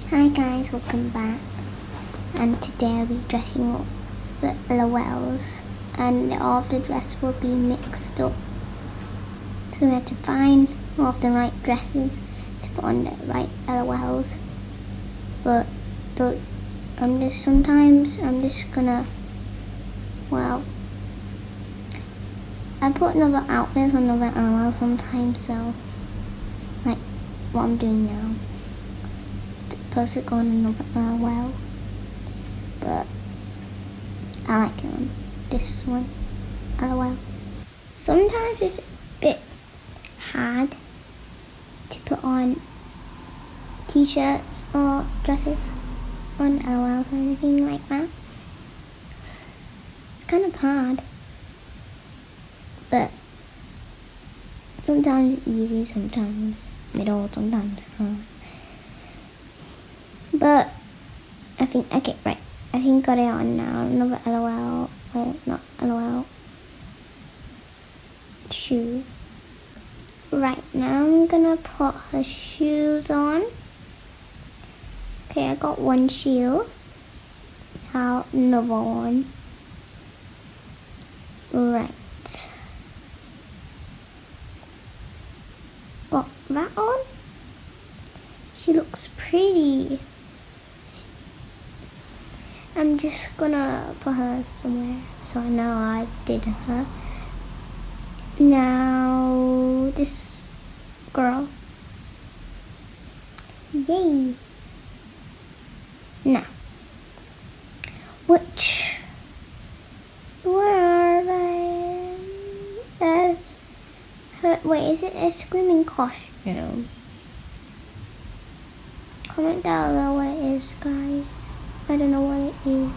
Hi guys, welcome back. And today I'll be dressing up the LOLs, and all of the dress will be mixed up. So we have to find all of the right dresses to put on the right LOLs. But I'm just gonna, well, I put another outfits on another LOL sometimes, so like what I'm doing now. Supposed to go on another LOL, but I like it on this one LOL. Sometimes it's a bit hard to put on t-shirts or dresses on LOLs or anything like that. It's kind of hard, but sometimes easy, sometimes middle, sometimes hard. But I think, okay, right. I think got it on now. Another LOL, not LOL. Shoe. Right, now I'm gonna put her shoes on. Okay, I got one shoe. Now another one. Right. Got that on. She looks pretty. I'm just gonna put her somewhere so I know I did her. Now this girl. Yay! Now, where are they? Wait, is it a screaming costume? Comment down below what it is, guys. I don't know what it is.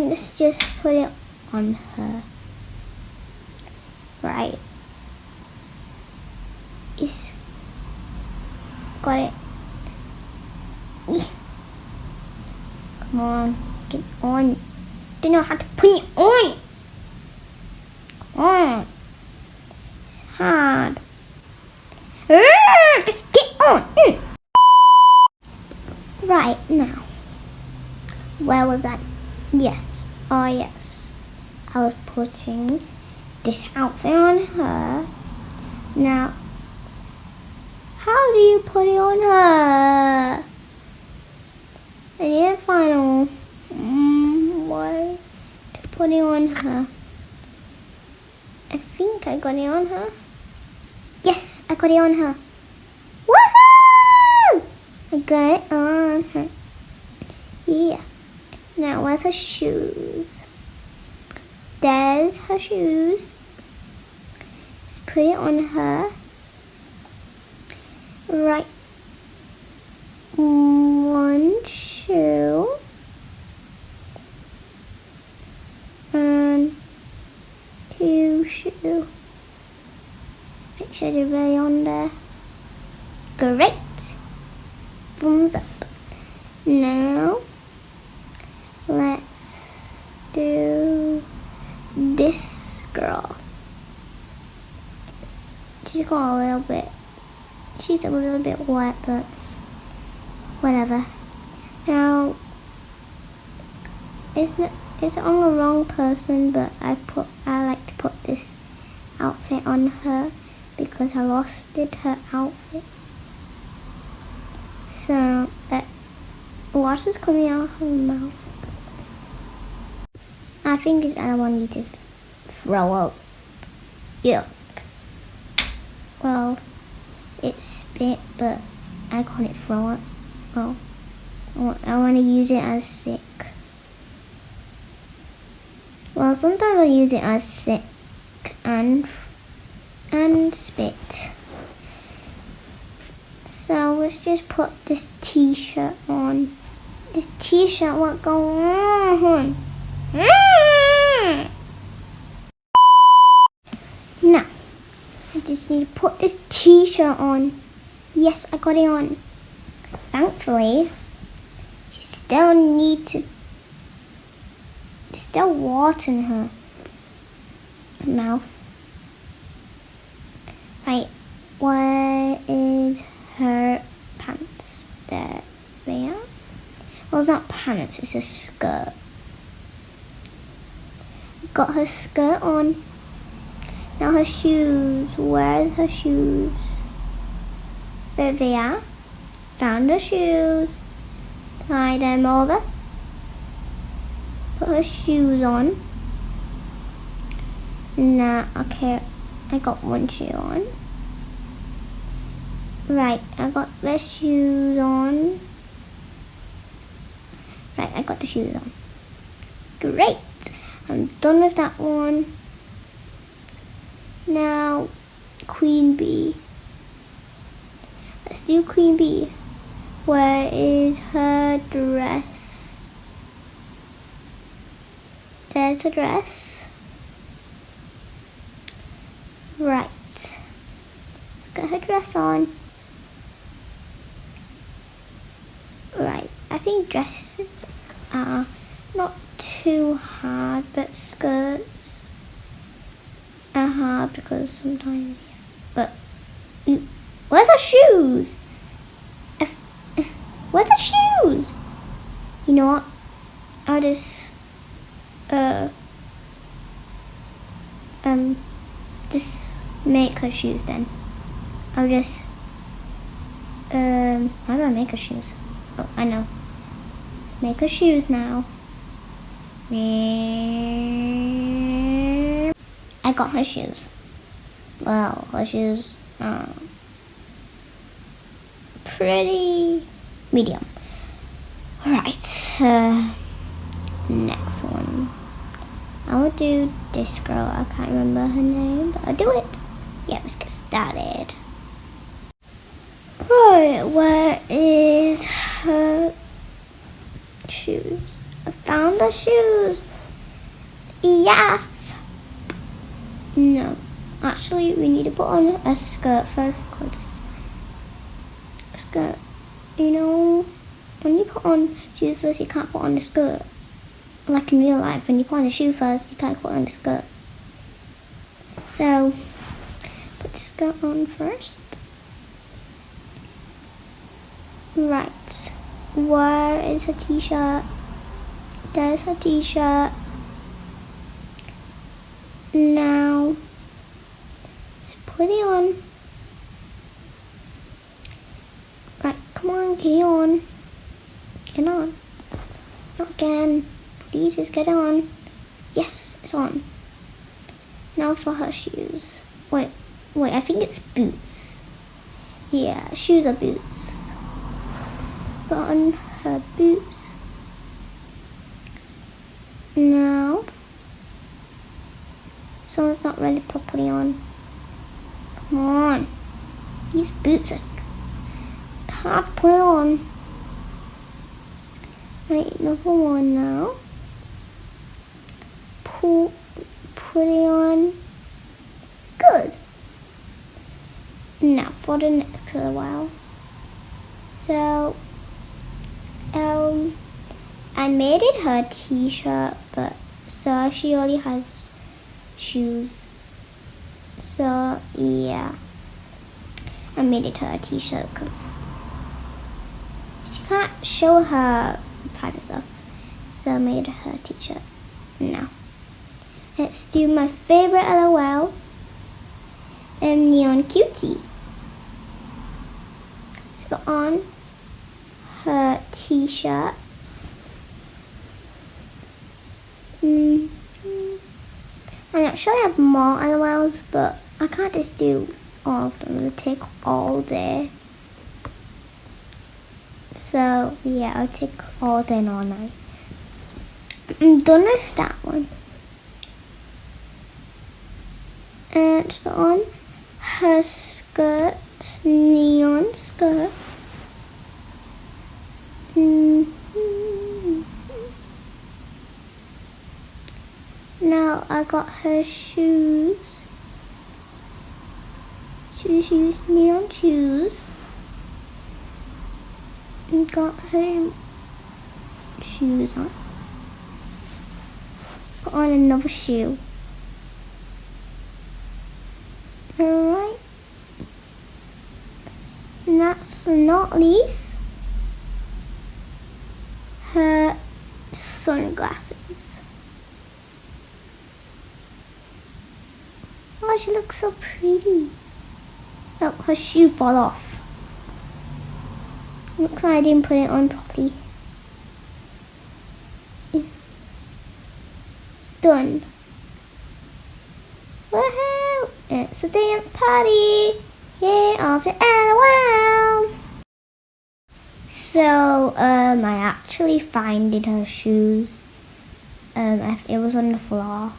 Let's just put it on her. Right. It's got it. Come on, get on. Don't know how to put it on. Come on. It's hard. Let's get on. Right, now, where was I? Yes, oh yes, I was putting this outfit on her. Now, how do you put it on her? I need a final way to put it on her. I think I got it on her. Yes, I got it on her. Woohoo! I got it on her. Yeah. Now, where's her shoes? There's her shoes. Let's put it on her. Right. One shoe. And two shoe. Make sure they're really on there. Great. Thumbs up. Now, let's do this girl. She's got a little bit wet, but whatever. Now, it's on the wrong person, but I like to put this outfit on her because I lost her outfit. So, water's coming out of her mouth. I think I don't want you to throw up. Yuck. Well, it's spit, but I call it throw up. Well, I want to use it as sick. Well, sometimes I use it as sick and spit. So let's just put this t-shirt on. This t-shirt won't go on. Now, I just need to put this t-shirt on. Yes, I got it on. Thankfully, there's still water in her mouth. Right, where is her pants, it's a skirt. Got her skirt on. Now her shoes. Where's her shoes? There they are. Found her shoes. Tie them over. Put her shoes on. Now, okay, I got one shoe on. Right, I got the shoes on. Right, I got the shoes on. Great! I'm done with that one. Now, Queen Bee. Let's do Queen Bee. Where is her dress? There's the dress. Right. Got her dress on. Right. I think dresses are not too hard, but skirts are hard because sometimes. But where's her shoes? Where's the shoes? You know what? I'll just make her shoes then. I'll just how do I make her shoes? Oh, I know. Make her shoes now. I got her shoes. Well, her shoes pretty medium. Right, next one. I will do this girl. I can't remember her name, but I'll do it. Yeah, let's get started. Right, where is her shoes? I found the shoes. Yes. No, actually, we need to put on a skirt first because a skirt. You know, when you put on shoes first, you can't put on the skirt. Like in real life, when you put on the shoe first, you can't put on the skirt. So, put the skirt on first. Right. Where is her t-shirt? There's her t-shirt. Now, let's put it on. Right, come on, get on. Get on. Not again. Please just get on. Yes, it's on. Now for her shoes. Wait, I think it's boots. Yeah, shoes are boots. Put on her boots. Now, someone's not really properly on. Come on. These boots are hard to put on. Right, number one now. Put it on. Good. Now for the next little while. So, I made it her t-shirt, but so she already has shoes. So yeah, I made it her t-shirt because she can't show her private stuff. So I made her t-shirt. Now, let's do my favorite LOL. Neon Cutie. Let's put on her t-shirt. I actually have more LOLs, but I can't just do all of them. It'll take all day. So yeah, I'll take all day and all night. I'm done with that one. And put on her skirt, neon skirt. Now I got her shoes. Shoes, neon shoes. And got her shoes on. Put on another shoe. Alright. And that's not least her sunglasses. Oh, she looks so pretty. Oh, her shoe fell off. Looks like I didn't put it on properly. Done. Woohoo! It's a dance party! Yay, off the LOLs! So, I actually found her shoes. It was on the floor.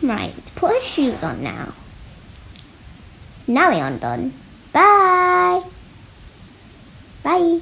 Right, let's put her shoes on now. Now we're done. Bye! Bye!